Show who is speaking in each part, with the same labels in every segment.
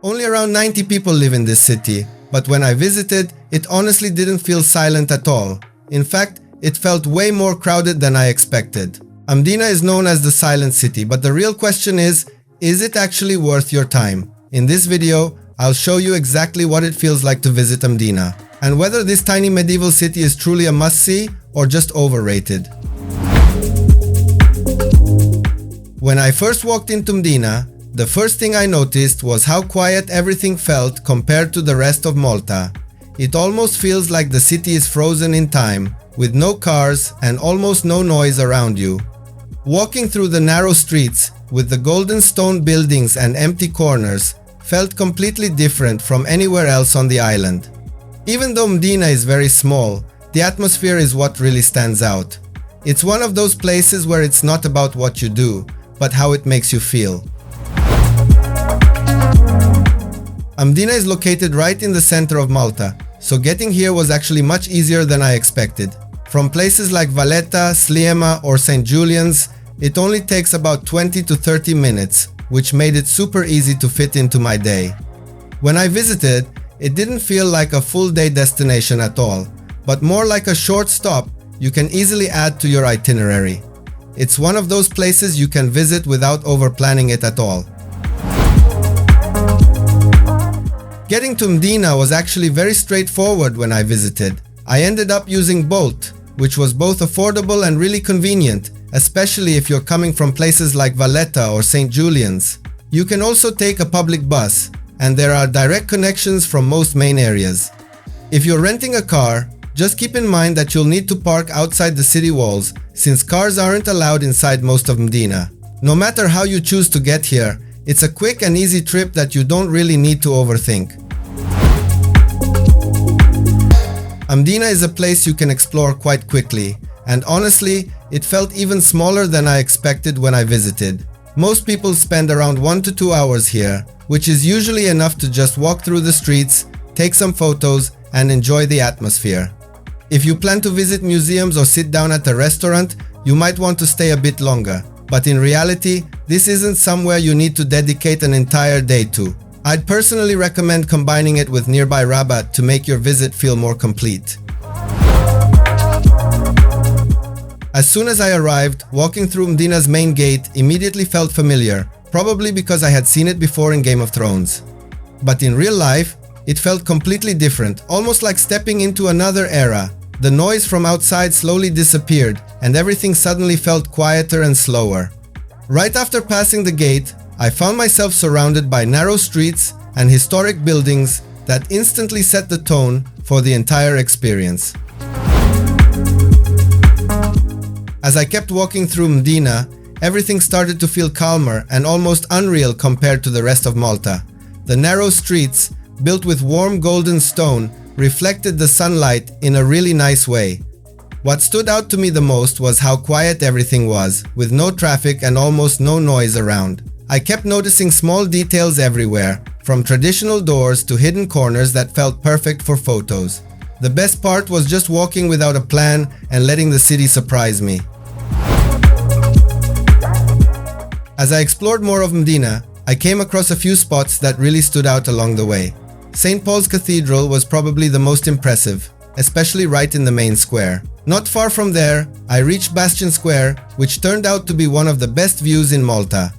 Speaker 1: Only around 90 people live in this city, but when I visited, it honestly didn't feel silent at all. In fact, it felt way more crowded than I expected. Mdina is known as the Silent City, but the real question is it actually worth your time? In this video, I'll show you exactly what it feels like to visit Mdina, and whether this tiny medieval city is truly a must-see or just overrated. When I first walked into Mdina, the first thing I noticed was how quiet everything felt compared to the rest of Malta. It almost feels like the city is frozen in time, with no cars and almost no noise around you. Walking through the narrow streets, with the golden stone buildings and empty corners, felt completely different from anywhere else on the island. Even though Mdina is very small, the atmosphere is what really stands out. It's one of those places where it's not about what you do, but how it makes you feel. Mdina is located right in the center of Malta, so getting here was actually much easier than I expected. From places like Valletta, Sliema or St Julian's, it only takes about 20 to 30 minutes, which made it super easy to fit into my day. When I visited, it didn't feel like a full-day destination at all, but more like a short stop you can easily add to your itinerary. It's one of those places you can visit without over-planning it at all. Getting to Mdina was actually very straightforward when I visited. I ended up using Bolt, which was both affordable and really convenient, especially if you're coming from places like Valletta or St Julian's. You can also take a public bus, and there are direct connections from most main areas. If you're renting a car, just keep in mind that you'll need to park outside the city walls, since cars aren't allowed inside most of Mdina. No matter how you choose to get here, it's a quick and easy trip that you don't really need to overthink. Mdina is a place you can explore quite quickly, and honestly, it felt even smaller than I expected when I visited. Most people spend around 1 to 2 hours here, which is usually enough to just walk through the streets, take some photos, and enjoy the atmosphere. If you plan to visit museums or sit down at a restaurant, you might want to stay a bit longer. But in reality, this isn't somewhere you need to dedicate an entire day to. I'd personally recommend combining it with nearby Rabat to make your visit feel more complete. As soon as I arrived, walking through Mdina's main gate immediately felt familiar, probably because I had seen it before in Game of Thrones. But in real life, it felt completely different, almost like stepping into another era. The noise from outside slowly disappeared, and everything suddenly felt quieter and slower. Right after passing the gate, I found myself surrounded by narrow streets and historic buildings that instantly set the tone for the entire experience. As I kept walking through Mdina, everything started to feel calmer and almost unreal compared to the rest of Malta. The narrow streets, built with warm golden stone, reflected the sunlight in a really nice way. What stood out to me the most was how quiet everything was, with no traffic and almost no noise around. I kept noticing small details everywhere, from traditional doors to hidden corners that felt perfect for photos. The best part was just walking without a plan and letting the city surprise me. As I explored more of Mdina, I came across a few spots that really stood out along the way. St Paul's Cathedral was probably the most impressive, especially right in the main square. Not far from there, I reached Bastion Square, which turned out to be one of the best views in Malta.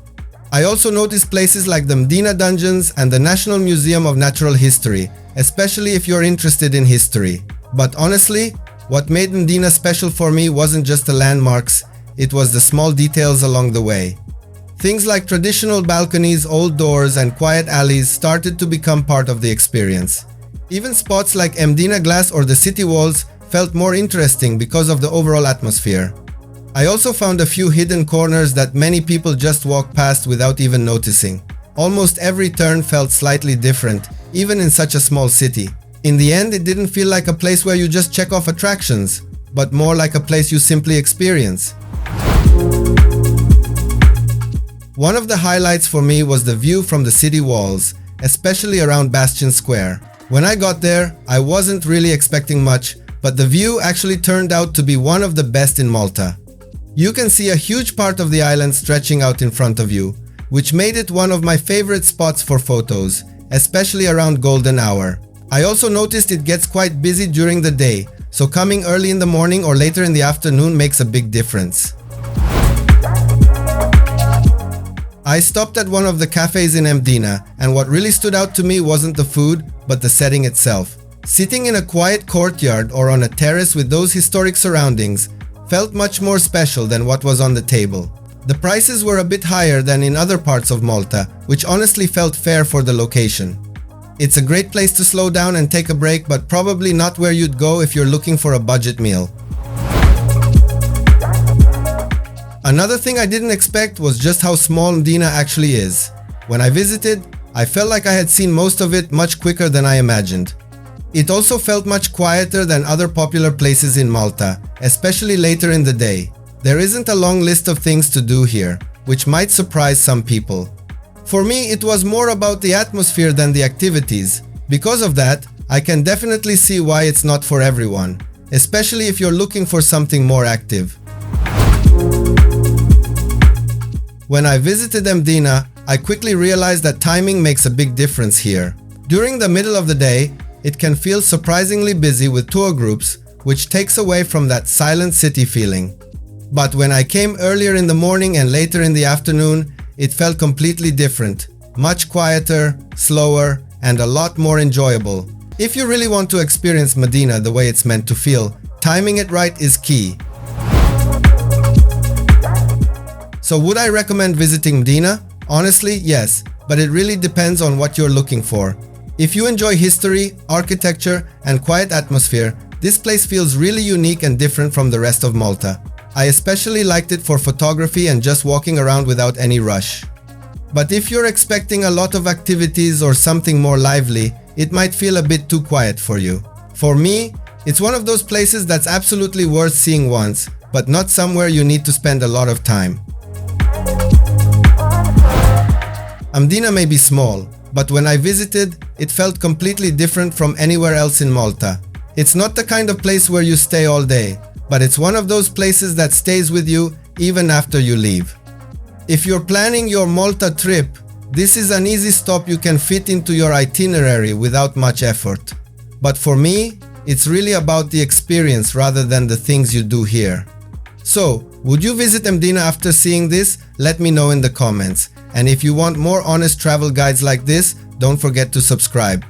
Speaker 1: I also noticed places like the Mdina Dungeons and the National Museum of Natural History, especially if you're interested in history. But honestly, what made Mdina special for me wasn't just the landmarks, it was the small details along the way. Things like traditional balconies, old doors, and quiet alleys started to become part of the experience. Even spots like Mdina Glass or the city walls felt more interesting because of the overall atmosphere. I also found a few hidden corners that many people just walk past without even noticing. Almost every turn felt slightly different, even in such a small city. In the end, it didn't feel like a place where you just check off attractions, but more like a place you simply experience. One of the highlights for me was the view from the city walls, especially around Bastion Square. When I got there, I wasn't really expecting much, but the view actually turned out to be one of the best in Malta. You can see a huge part of the island stretching out in front of you, which made it one of my favorite spots for photos, especially around golden hour. I also noticed it gets quite busy during the day, so coming early in the morning or later in the afternoon makes a big difference. I stopped at one of the cafes in Mdina, and what really stood out to me wasn't the food, but the setting itself. Sitting in a quiet courtyard or on a terrace with those historic surroundings felt much more special than what was on the table. The prices were a bit higher than in other parts of Malta, which honestly felt fair for the location. It's a great place to slow down and take a break, but probably not where you'd go if you're looking for a budget meal. Another thing I didn't expect was just how small Mdina actually is. When I visited, I felt like I had seen most of it much quicker than I imagined. It also felt much quieter than other popular places in Malta, especially later in the day. There isn't a long list of things to do here, which might surprise some people. For me, it was more about the atmosphere than the activities. Because of that, I can definitely see why it's not for everyone, especially if you're looking for something more active. When I visited Mdina, I quickly realized that timing makes a big difference here. During the middle of the day, it can feel surprisingly busy with tour groups, which takes away from that silent city feeling. But when I came earlier in the morning and later in the afternoon, it felt completely different. Much quieter, slower, and a lot more enjoyable. If you really want to experience Mdina the way it's meant to feel, timing it right is key. So would I recommend visiting Mdina? Honestly, yes, but it really depends on what you're looking for. If you enjoy history, architecture, and quiet atmosphere, this place feels really unique and different from the rest of Malta. I especially liked it for photography and just walking around without any rush. But if you're expecting a lot of activities or something more lively, it might feel a bit too quiet for you. For me, it's one of those places that's absolutely worth seeing once, but not somewhere you need to spend a lot of time. Mdina may be small, but when I visited, it felt completely different from anywhere else in Malta. It's not the kind of place where you stay all day, but it's one of those places that stays with you even after you leave. If you're planning your Malta trip, this is an easy stop you can fit into your itinerary without much effort. But for me, it's really about the experience rather than the things you do here. So, would you visit Mdina after seeing this? Let me know in the comments. And if you want more honest travel guides like this, don't forget to subscribe.